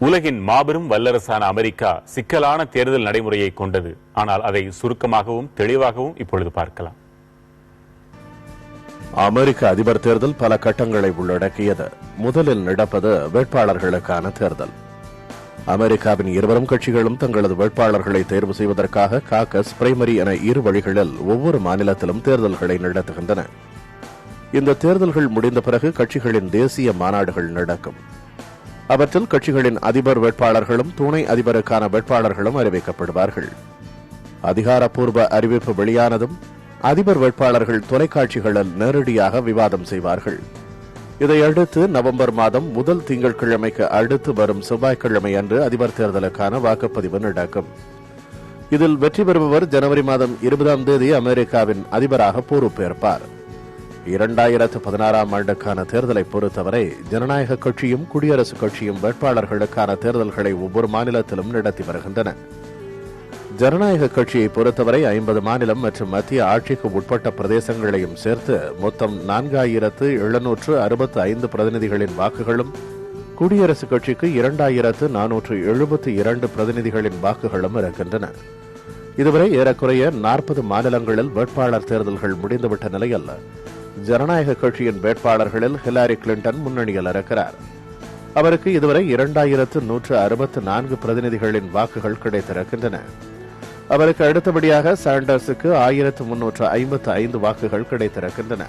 உலகின் மாபெரும் வல்லரசான அமெரிக்கா சிக்கலான தேர்தல் நடைமுறையை கொண்டது. ஆனால் அதை சுருக்கமாகவும் தெளிவாகவும் இப்பொழுது பார்க்கலாம். அமெரிக்க அதிபர் தேர்தல் பல கட்டங்களை உள்ளடக்கியது. முதலில் நடப்பது வேட்பாளர்களுக்கான தேர்தல். அமெரிக்காவின் இருவரும் கட்சிகளும் தங்களது வேட்பாளர்களை தேர்வு செய்வதற்காக காக்கஸ், பிரைமரி என இரு வழிகளில் ஒவ்வொரு மாநிலத்திலும் தேர்தல்களை நடத்துகின்றன. இந்த தேர்தல்கள் முடிந்த பிறகு கட்சிகளின் தேசிய மாநாடுகள் நடக்கும். அவற்றில் கட்சிகளின் அதிபர் வேட்பாளர்களும் துணை அதிபருக்கான வேட்பாளர்களும் அறிவிக்கப்படுவார்கள். அதிகாரப்பூர்வ அறிவிப்பு வெளியானதும் அதிபர் வேட்பாளர்கள் தொலைக்காட்சிகளில் நேரடியாக விவாதம் செய்வார்கள். இதையடுத்து நவம்பர் மாதம் முதல் திங்கட்கிழமைக்கு அடுத்து வரும் செவ்வாய்க்கிழமை அன்று அதிபர் தேர்தலுக்கான வாக்குப்பதிவு நடக்கும். இதில் வெற்றி பெறுபவர் ஜனவரி மாதம் 20ஆம் தேதி அமெரிக்காவின் அதிபராக பொறுப்பேற்பார். 2016ஆம் ஆண்டுக்கான தேர்தலை பொறுத்தவரை ஜனநாயக கட்சியும் குடியரசுக் கட்சியும் வேட்பாளர்களுக்கான தேர்தல்களை ஒவ்வொரு மாநிலத்திலும் நடத்தி வருகின்றன. ஜனநாயக கட்சியை பொறுத்தவரை 50 மாநிலம் மற்றும் மத்திய ஆட்சிக்கு உட்பட்ட பிரதேசங்களையும் சேர்த்து மொத்தம் 4765 பிரதிநிதிகளின் வாக்குகளும், குடியரசுக் கட்சிக்கு 2472 பிரதிநிதிகளின் வாக்குகளும் இருக்கின்றன. இதுவரை ஏறக்குறைய 40 மாநிலங்களில் வேட்பாளர் தேர்தல்கள் முடிந்துவிட்ட நிலையில் ஜனநாயக கட்சியின் வேட்பாளர்களில் ஹிலாரி கிளின்டன் முன்னணியில் இருக்கிறார். அவருக்கு இதுவரை 2164 பிரதிநிதிகளின் வாக்குகள் கிடைத்திருக்கின்றன. அவருக்கு அடுத்தபடியாக சாண்டர்ஸுக்கு 1355 வாக்குகள் கிடைத்திருக்கின்றன.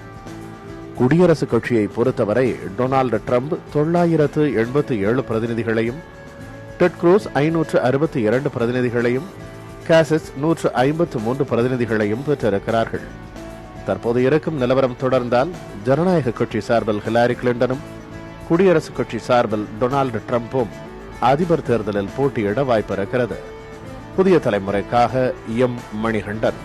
குடியரசுக் கட்சியை பொறுத்தவரை டொனால்டு டிரம்ப் 987 பிரதிநிதிகளையும், டெட் குரூஸ் 562 பிரதிநிதிகளையும், காசஸ் 153 பிரதிநிதிகளையும் பெற்றிருக்கிறார்கள். தற்போது இருக்கும் நிலவரம் தொடர்ந்தால் ஜனநாயக கட்சி சார்பில் ஹிலாரி கிளின்டனும், குடியரசுக் கட்சி சார்பில் டொனால்டு டிரம்பும் அதிபர் தேர்தலில் போட்டியிட வாய்ப்பு இருக்கிறது. புதிய தலைமுறைக்காக எம் மணிகண்டன்.